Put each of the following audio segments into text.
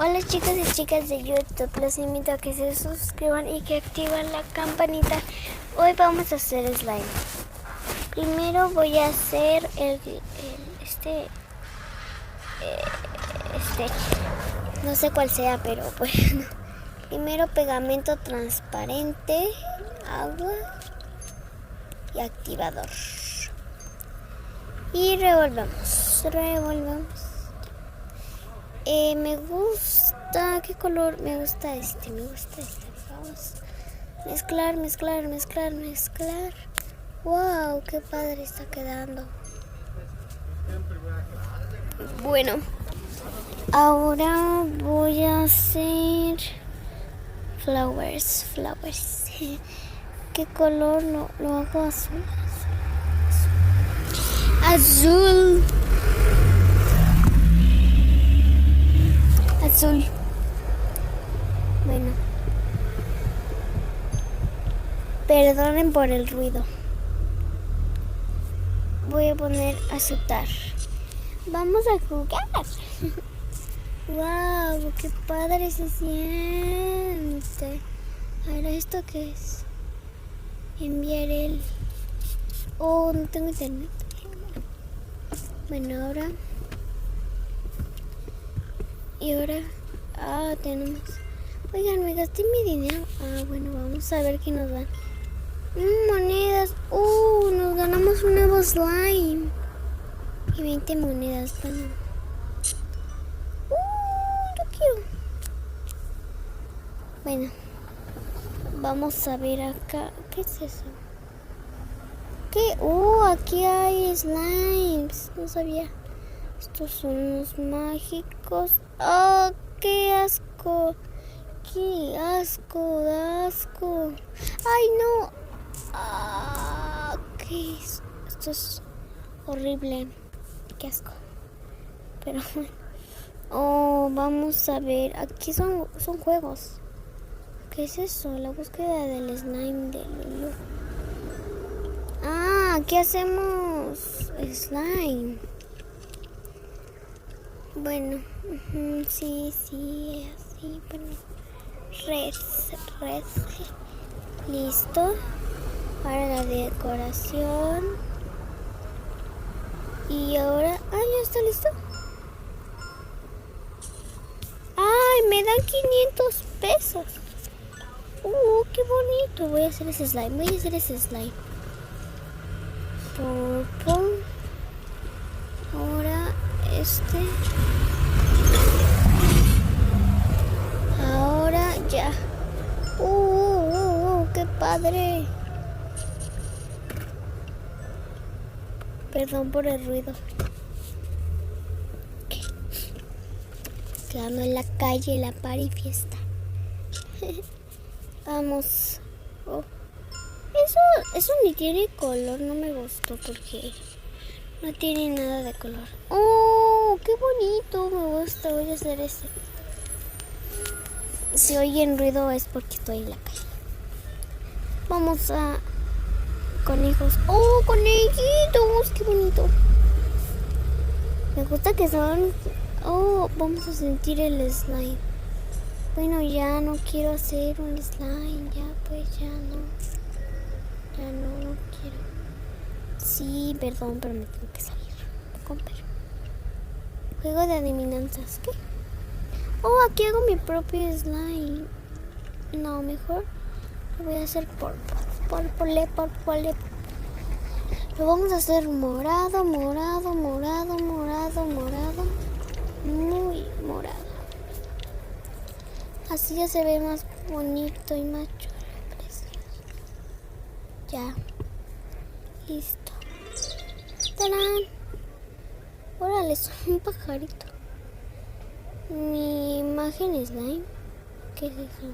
Hola chicos y chicas de YouTube, los invito a que se suscriban y que activen la campanita. Hoy vamos a hacer slime. Primero voy a hacer no sé cuál sea, pero bueno. Primero pegamento transparente, agua y activador. Y revolvemos. Me gusta, ¿qué color? Me gusta este. Vamos a mezclar. Wow, qué padre está quedando. Bueno, ahora voy a hacer flowers. ¿Qué color lo hago? Azul. Bueno, perdonen por el ruido. Voy a poner azúcar. Vamos a jugar. Wow, qué padre se siente. Ahora, ¿esto qué es? Enviar el... Oh, no tengo internet. Bueno, ahora... Y ahora... tenemos... Oigan, me gasté mi dinero. Bueno, vamos a ver qué nos dan. Monedas. Nos ganamos un nuevo slime. Y 20 monedas. Bueno. Yo quiero. Bueno. Vamos a ver acá. ¿Qué es eso? ¿Qué? Aquí hay slimes. No sabía. Estos son los mágicos. ¡Qué asco! ¡Qué asco! ¡Ay, no! ¿Qué es? Esto es horrible. ¡Qué asco! Pero bueno. Vamos a ver. Aquí son juegos. ¿Qué es eso? La búsqueda del slime de Lulu. Aquí hacemos slime. Bueno, sí, así, bueno, red, listo, para la decoración, y ahora, ya está listo. Me dan 500 pesos, qué bonito. Voy a hacer ese slime, purple, ahora ahora ya. ¡Qué padre! Perdón por el ruido. Quedando en la calle, la party fiesta. Vamos. Eso ni tiene color, no me gustó porque no tiene nada de color. ¡Qué bonito! Me gusta, voy a hacer este. Si oyen ruido es porque estoy en la calle. Vamos a... Conejos. ¡Conejitos! ¡Qué bonito! Me gusta que son... vamos a sentir el slime. Bueno, ya no quiero hacer un slime. Ya, pues ya no. Ya no quiero. Sí, perdón, pero me tengo que salir. Juego de adivinanzas. ¿Qué? Aquí hago mi propio slime. No, mejor lo voy a hacer purple. Lo vamos a hacer morado. Muy morado. Así ya se ve más bonito y más chulo. Precioso. Ya. Listo. ¡Tarán! Órale, es un pajarito. Mi imagen slime. ¿Qué es eso?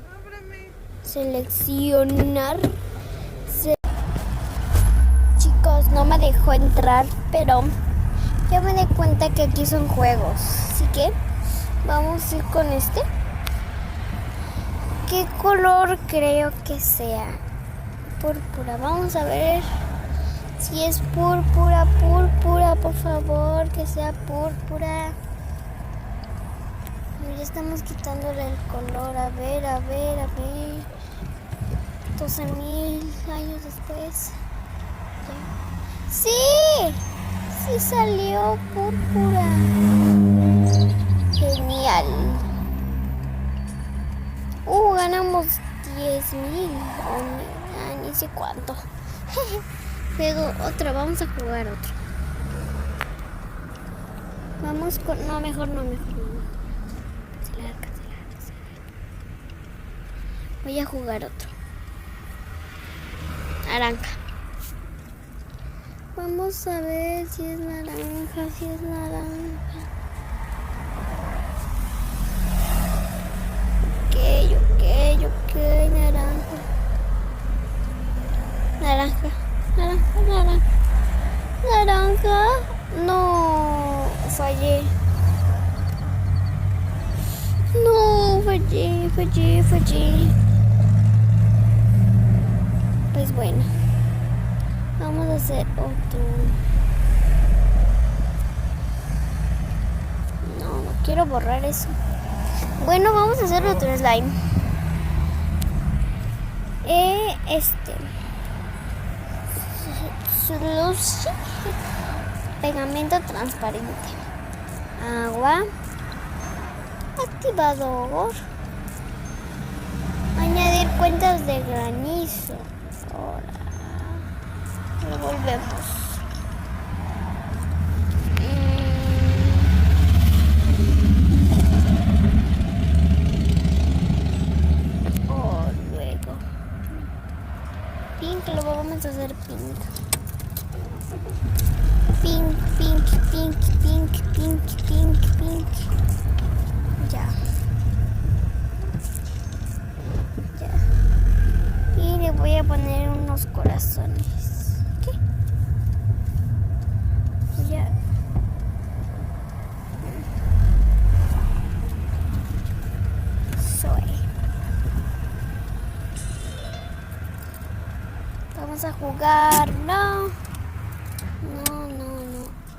Seleccionar. Chicos, no me dejó entrar, pero ya me di cuenta que aquí son juegos. Así que vamos a ir con este. ¿Qué color creo que sea? Púrpura. Vamos a ver si es púrpura, por favor, que sea púrpura. ya estamos quitándole el color. A ver, a ver, a ver. 12,000 años después. Ya. ¡Sí! ¡Sí salió púrpura! Genial. Ganamos 10,000. Ni sé cuánto. Luego otra, vamos a jugar otro. Vamos con... No, mejor no. Se larga. Voy a jugar otro. Naranja. Vamos a ver si es naranja, Ok, naranja. No, fallé. Pues bueno, vamos a hacer otro. No quiero borrar eso. Bueno, vamos a hacer otro slime. Slushy. Pegamento transparente. Agua. Activador. Añadir cuentas de granizo. Ahora revolvemos. Luego pink, lo vamos a hacer pink. Pink. Ya. Y le voy a poner unos corazones. ¿Qué? Ya. Vamos a jugar. No.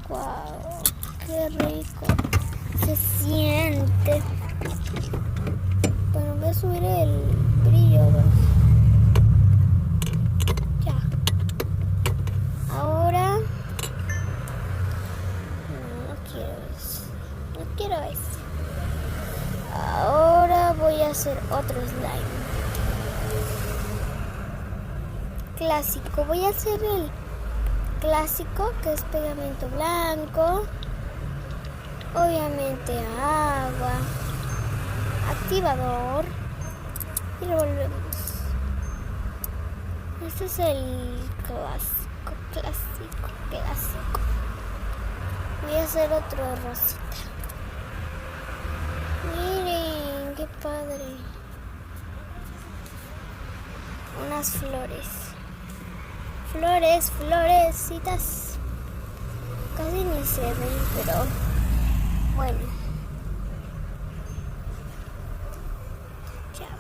Wow, qué rico se siente. Bueno, voy a subir el brillo. Ya. Ahora no quiero eso. Ahora voy a hacer otro slime clásico. Voy a hacer el clásico, que es pegamento blanco, obviamente agua, activador, y revolvemos. Este es el clásico. Voy a hacer otro rosita. Miren qué padre, unas florecitas. Casi ni se ven, pero bueno. Ya.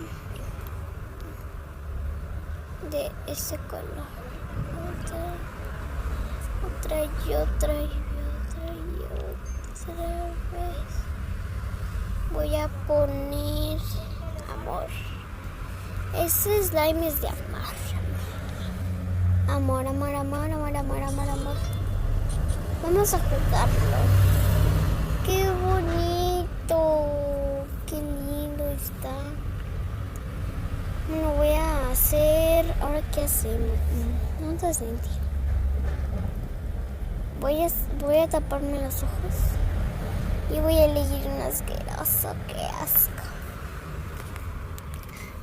De ese color. Otra vez. Voy a poner amor. Ese slime es de amor. Amor. Vamos a jugarlo. Qué bonito. Qué lindo está. Lo voy a hacer. Ahora, ¿qué hacemos? Vamos a sentir. Voy a taparme los ojos. Y voy a elegir un asqueroso. Qué asco.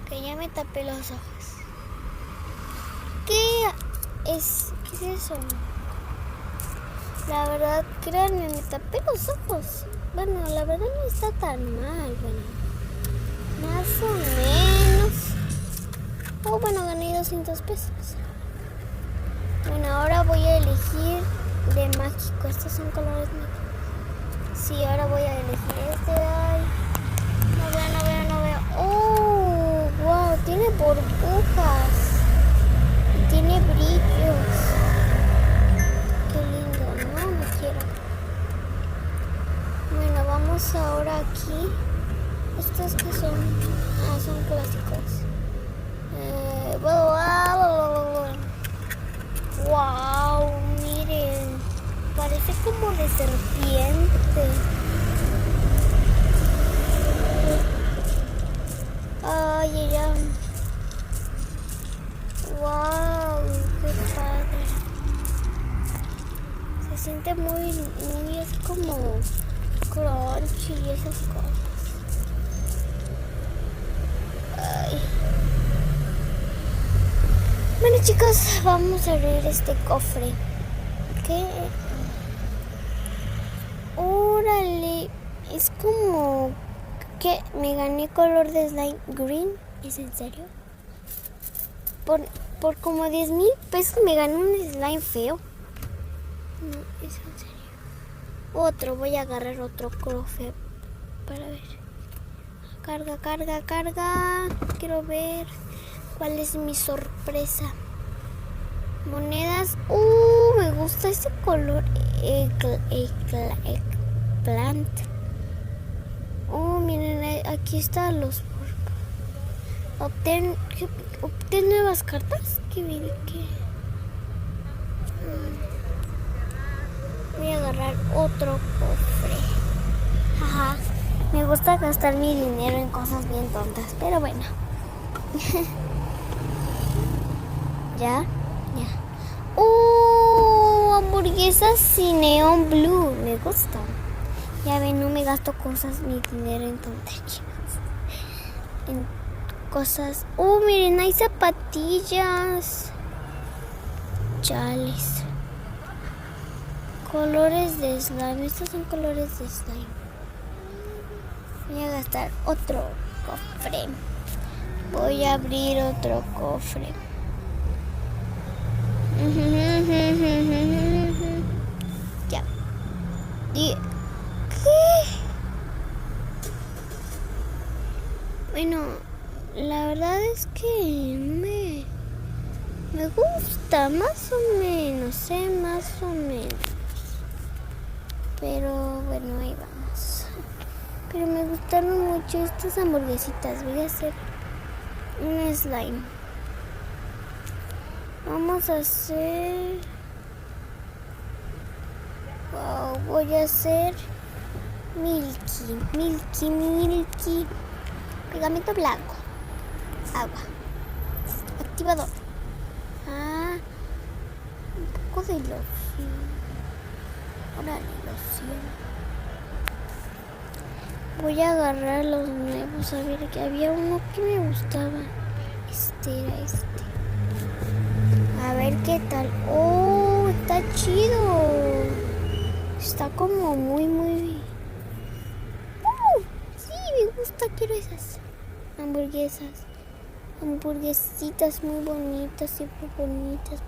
Que ya me tapé los ojos. ¿Qué es eso? La verdad, créanme, me tapé los ojos. Bueno, la verdad no está tan mal. Bueno, más o menos. Oh, bueno, gané 200 pesos. Bueno, ahora voy a elegir de mágico. Estos son colores mágicos. Sí, ahora voy a elegir este. Ay, no veo. Oh, wow, tiene burbujas. Tiene brillos. Qué lindo. No quiero. Bueno, vamos ahora aquí. ¿Estos que son? Ah, son clásicos. Wow, miren. Parece como de serpiente. Ay, ya. Wow, qué padre. Se siente muy así como crunchy y esas cosas. Ay. Bueno, chicos, vamos a abrir este cofre. ¿Qué? Órale, es como que me gané color de slime green. ¿Es en serio? Por como 10,000 pesos me gané un slime feo. No, es en serio. Voy a agarrar otro cofre para ver. Carga. Quiero ver cuál es mi sorpresa. Monedas. Me gusta ese color. Eggplant. Miren, aquí están los. Obtén nuevas cartas. Voy a agarrar otro cofre. Ajá. Me gusta gastar mi dinero en cosas bien tontas, pero bueno. Ya. Hamburguesas sin neón blue. Me gustan. Ya ven, no me gasto mi dinero en tonterías. En cosas. Miren, hay zapatillas. Chales. Colores de slime. Estos son colores de slime. Voy a gastar otro cofre. Voy a abrir otro cofre. Ya. ¿Qué? Bueno, la verdad es que me gusta, más o menos, más o menos. Pero bueno, ahí vamos. Pero me gustaron mucho estas hamburguesitas. Voy a hacer un slime. Vamos a hacer... Wow, voy a hacer Milky. Pegamento blanco. Agua. Activador. Un poco de loción. Órale, loción. Voy a agarrar los nuevos. A ver, que había uno que me gustaba. Era este. A ver qué tal. Está chido. Está como muy. Sí, me gusta. Quiero esas hamburguesitas muy bonitas, siempre bonitas.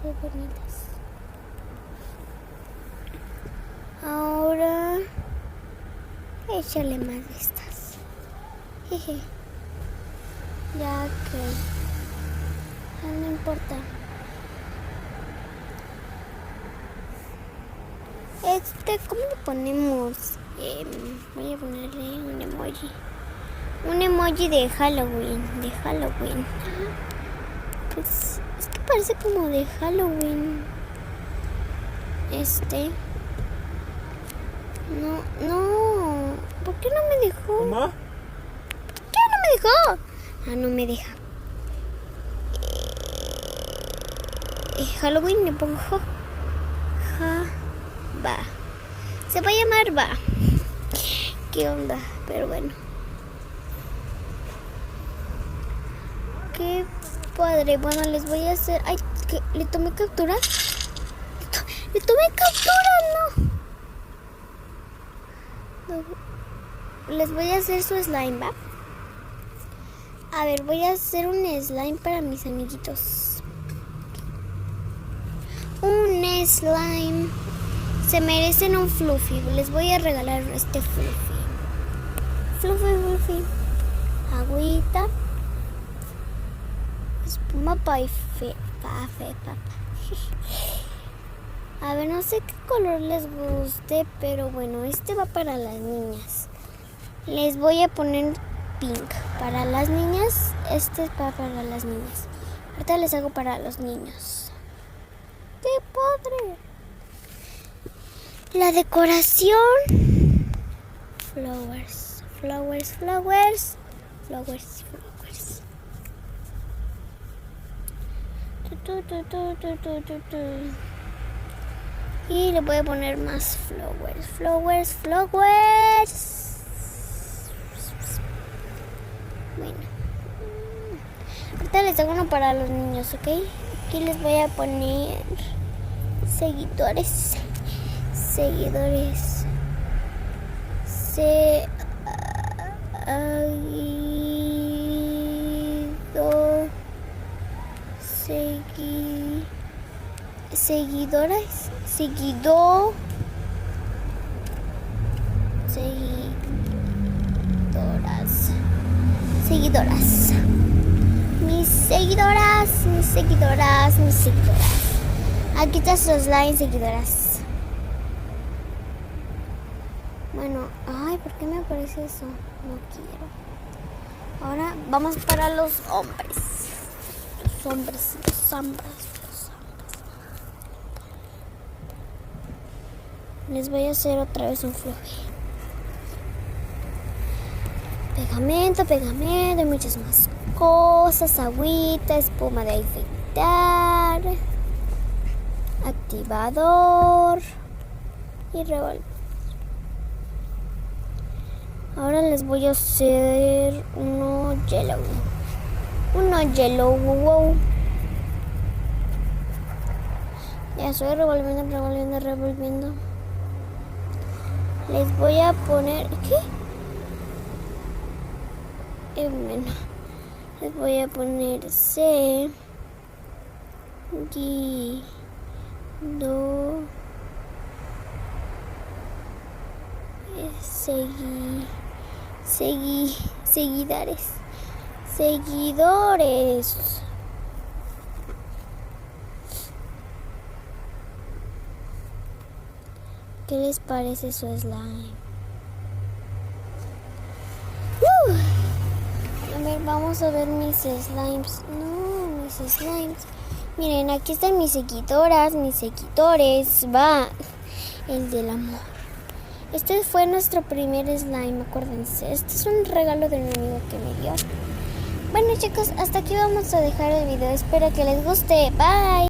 Ahora échale más de estas. Jeje. Ya que no importa. ¿Cómo le ponemos? Voy a ponerle un emoji. Un emoji de Halloween. Pues es que parece como de Halloween. No. ¿Por qué no me dejó? ¿Mamá? ¿Por qué no me dejó? No me deja. Halloween le pongo va. Se va a llamar va. ¿Qué onda? Pero bueno. Qué padre. Bueno, les voy a hacer... Ay, ¿qué? ¿Le tomé captura? ¡Le tomé captura! No. Les voy a hacer su slime, ¿va? A ver, voy a hacer un slime para mis amiguitos. Un slime. Se merecen un fluffy. Les voy a regalar este fluffy. Fluffy. Agüita. Espuma papa. A ver, no sé qué color les guste, pero bueno, este va para las niñas. Les voy a poner pink. Para las niñas, este es para las niñas. Ahorita les hago para los niños. ¡Qué padre! La decoración. Flowers, flowers, flowers. Flowers, flowers. Y le voy a poner más flowers, flowers, flowers. Bueno. Ahorita les hago uno para los niños, ¿ok? Aquí les voy a poner seguidores. Seguidores. Seguidoras. Seguidoras. Mis seguidoras. Aquí está su slime, seguidoras. Bueno, ay, ¿por qué me aparece eso? No quiero. Ahora vamos para los hombres. Los hombres. Les voy a hacer otra vez un fluffy. Pegamento y muchas más cosas. Agüita, espuma de afeitar, activador y revolver. Ahora les voy a hacer uno yellow. Wow. Ya estoy revolviendo. Les voy a poner... ¿Qué? Bueno, les voy a poner seguidores. ¿Qué les parece su slime? A ver, vamos a ver mis slimes. No, mis slimes. Miren, aquí están mis seguidoras, mis seguidores. Va, el del amor. Este fue nuestro primer slime, acuérdense. Este es un regalo de un amigo que me dio. Bueno, chicos, hasta aquí vamos a dejar el video. Espero que les guste. Bye.